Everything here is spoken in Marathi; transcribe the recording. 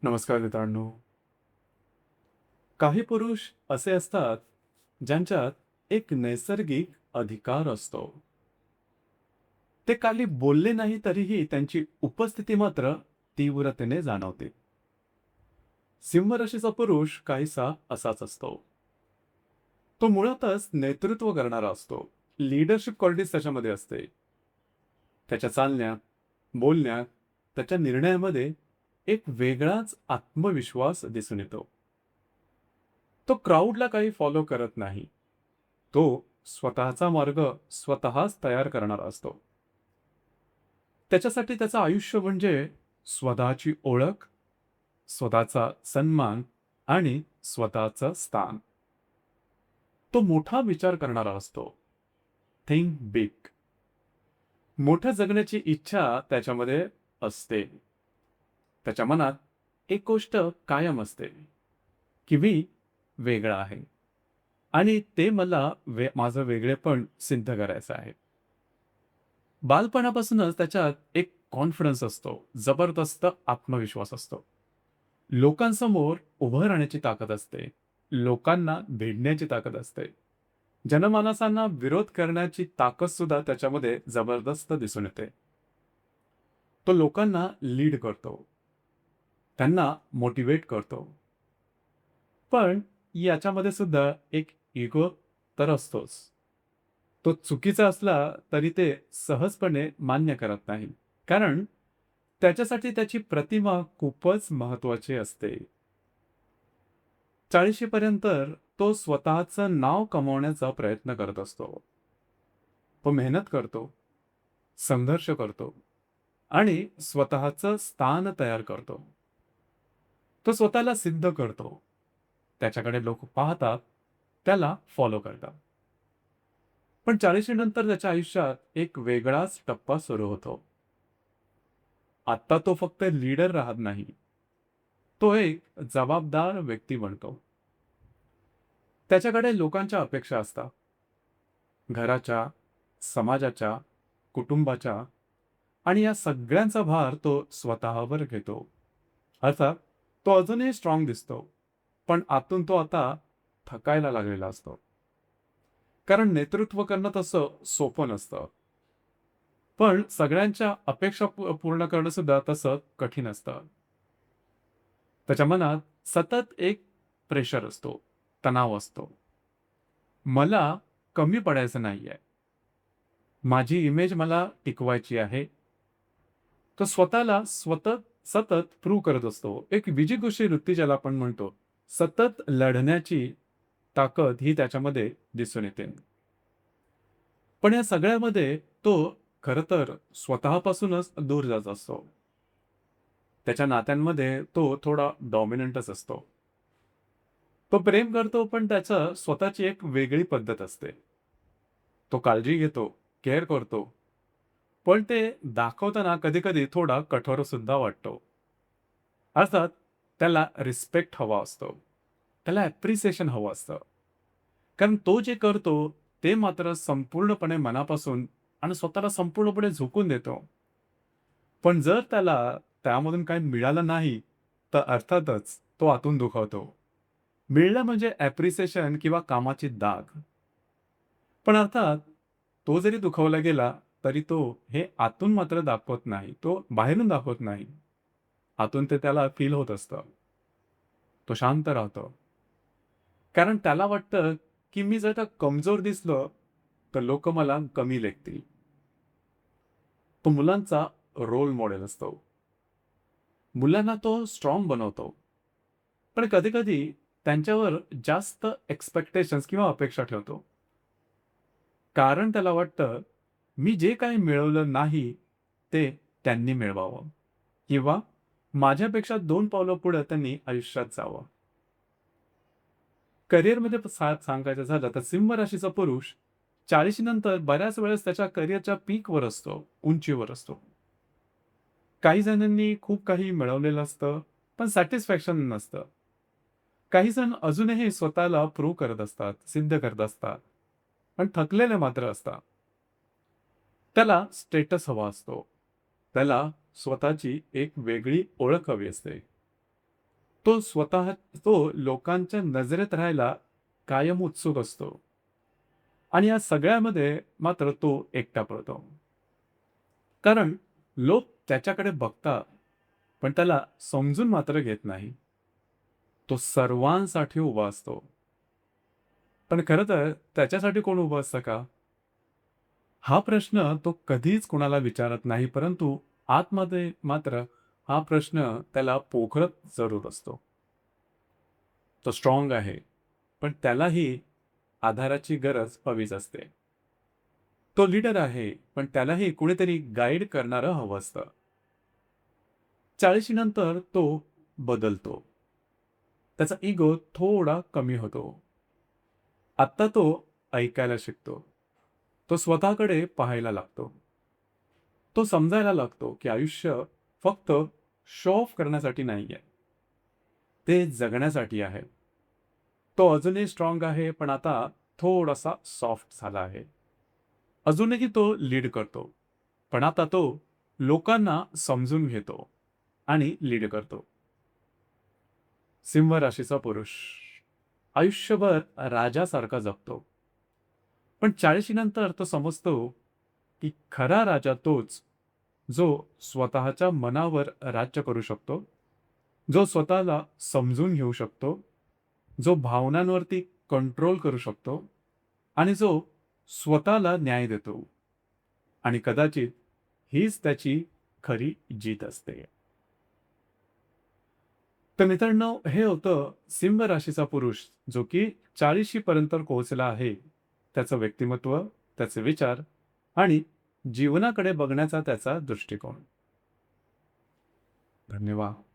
नमस्कार मित्रांनो. काही पुरुष असे असतात ज्यांच्यात एक नैसर्गिक अधिकार असतो. ते खाली बोलले नाही तरीही त्यांची उपस्थिती मात्र तीव्रतेने जाणवते. सिंह राशीचा पुरुष काहीसा असाच असतो. तो मुळातच नेतृत्व करणारा असतो. लीडरशिप क्वालिटीज त्याच्यामध्ये असते. त्याच्या चालण्यात, बोलण्यात, त्याच्या निर्णयामध्ये एक वेगळाच आत्मविश्वास दिसून येतो. तो क्राऊडला काही फॉलो करत नाही. तो स्वतःचा मार्ग स्वतःच तयार करणारा असतो. त्याच्यासाठी त्याचं आयुष्य म्हणजे स्वतःची ओळख, स्वतःचा सन्मान आणि स्वतःचं स्थान. तो मोठा विचार करणारा असतो. Think big. मोठं जगण्याची इच्छा त्याच्यामध्ये असते. त्याच्या मनात एक गोष्ट कायम असते, की मी वेगळा आहे आणि ते मला माझं वेगळेपण सिद्ध करायचं आहे. बालपणापासूनच त्याच्यात एक कॉन्फिडन्स असतो, जबरदस्त आत्मविश्वास असतो. लोकांसमोर उभं राहण्याची ताकद असते. लोकांना भेडण्याची ताकद असते. जनमानसांना विरोध करण्याची ताकद सुद्धा त्याच्यामध्ये जबरदस्त दिसून येते. तो लोकांना लीड करतो. त्यांना मोटिवेट करतो. पण याच्यामध्ये सुद्धा एक इगो तर असतोच. तो चुकीचा असला तरी ते सहजपणे मान्य करत नाही. कारण त्याच्यासाठी त्याची प्रतिमा खूपच महत्वाची असते. 40शी पर्यंत तो स्वतःचं नाव कमवण्याचा प्रयत्न करत असतो. तो मेहनत करतो, संघर्ष करतो आणि स्वतःचं स्थान तयार करतो. तो स्वतःला सिद्ध करतो. त्याच्याकडे लोक पाहतात, त्याला फॉलो करतात. पण 40शी नंतर त्याच्या आयुष्यात एक वेगळाच टप्पा सुरू होतो. आता तो फक्त लीडर राहत नाही. तो एक जबाबदार व्यक्ती बनतो. त्याच्याकडे लोकांच्या अपेक्षा असतात. घराच्या, समाजाच्या, कुटुंबाच्या आणि या सगळ्यांचा भार तो स्वतःवर घेतो. अर्थात तो अजूनही स्ट्रॉंग दिसतो. पण आतून तो आता थकायला लागलेला असतो. कारण नेतृत्व करणं तसं सोपं नसतं. पण सगळ्यांच्या अपेक्षा पूर्ण करणं सुद्धा तसं कठीण असतं. त्याच्या मनात सतत एक प्रेशर असतो, तणाव असतो. मला कमी पडायचं नाहीये. माझी इमेज मला टिकवायची आहे. तो स्वतःला सतत प्रूव्ह करत असतो. एक विजिगीषू वृत्ती ज्याला आपण म्हणतो. सतत लढण्याची ताकद ही त्याच्यामध्ये दिसून येते. पण या सगळ्यामध्ये तो खरं तर स्वतःपासूनच दूर जात असतो. त्याच्या नात्यांमध्ये तो थोडा डॉमिनंटच असतो. तो प्रेम करतो पण त्याचं स्वतःची एक वेगळी पद्धत असते. तो काळजी घेतो, केअर करतो. पण ते दाखवताना कधी-कधी थोडा कठोर सुद्धा वाटतो. अर्थात त्याला रिस्पेक्ट हवा असतो. त्याला ॲप्रिसिएशन हवं असतं. कारण तो जे करतो ते मात्र संपूर्णपणे मनापासून आणि स्वतःला संपूर्णपणे झोकून देतो. पण जर त्याला त्यामधून काही मिळालं नाही, तर अर्थातच तो आतून दुखावतो. मिळणं म्हणजे ॲप्रिसिएशन किंवा कामाची दाग. पण अर्थात तो जरी दुखावला गेला, तरी तो हे आतून मात्र दाखवत नाही. तो बाहेरून दाखवत नाही. आतून ते त्याला फील होत असतं. तो शांत राहतो. कारण त्याला वाटतं, की मी जर का कमजोर दिसलो, तर लोकं मला कमी लेखतील. तो मुलांचा रोल मॉडेल असतो. मुलांना तो स्ट्राँग बनवतो. पण कधी-कधी त्यांच्यावर जास्त एक्स्पेक्टेशन्स किंवा अपेक्षा ठेवतो. कारण त्याला वाटतं, मी जे काही मिळवलं नाही, ते त्यांनी मिळवावं किंवा माझ्यापेक्षा 2 पावलं पुढे त्यांनी आयुष्यात जावं. करिअरमध्ये सांगायचं झालं तर सिंह राशीचा पुरुष 40शी नंतर बऱ्याच वेळेस त्याच्या करिअरच्या पीकवर असतो, उंचीवर असतो. काही जणांनी खूप काही मिळवलेलं असतं, पण सॅटिस्फॅक्शन नसतं. काही जण अजूनही स्वतःला प्रूव्ह करत असतात, सिद्ध करत असतात, पण थकलेले मात्र असतात. त्याला स्टेटस हवा असतो. त्याला स्वतःची एक वेगळी ओळख हवी असते. तो स्वतः तो लोकांच्या नजरेत राहायला कायम उत्सुक असतो आणि या सगळ्यामध्ये मात्र तो एकटा पडतो. कारण लोक त्याच्याकडे बघतात, पण त्याला समजून मात्र घेत नाही. तो सर्वांसाठी उभा असतो. पण खरं तर त्याच्यासाठी कोण उभं असतं का? हा प्रश्न तो कधीच कुणाला विचारत नाही, परंतु आतमध्ये मात्र हा प्रश्न त्याला पोखरत जरूर असतो. तो स्ट्राँग आहे, पण त्यालाही आधाराची गरज हवीच असते. तो लीडर आहे, पण त्यालाही कुणीतरी गाईड करणारं हवं असतं. 40 नंतर तो बदलतो. त्याचा इगो थोडा कमी होतो. आत्ता तो ऐकायला शिकतो. तो स्वतःकडे पाहायला लागतो. तो समजायला लागतो, की आयुष्य फक्त शो ऑफ करण्यासाठी नाहीये. ते जगण्यासाठी आहे. तो अजूनही स्ट्राँग आहे, पण आता थोडासा सॉफ्ट झाला आहे. अजूनही तो लीड करतो. पण आता तो लोकांना समजून घेतो आणि लीड करतो. सिंह राशीचा पुरुष आयुष्यभर राजासारखा जगतो. पण 40 नंतर तो समजतो, की खरा राजा तोच, जो स्वतःच्या मनावर राज्य करू शकतो, जो स्वतःला समजून घेऊ शकतो, जो भावनांवरती कंट्रोल करू शकतो आणि जो स्वतःला न्याय देतो. आणि कदाचित हीच त्याची खरी जीत असते. तर मित्रांनो, हे होतं सिंह राशीचा पुरुष, जो की 40शी पर्यंत पोहोचला आहे. त्याचं व्यक्तिमत्व, त्याचे विचार आणि जीवनाकडे बघण्याचा त्याचा दृष्टिकोन. धन्यवाद.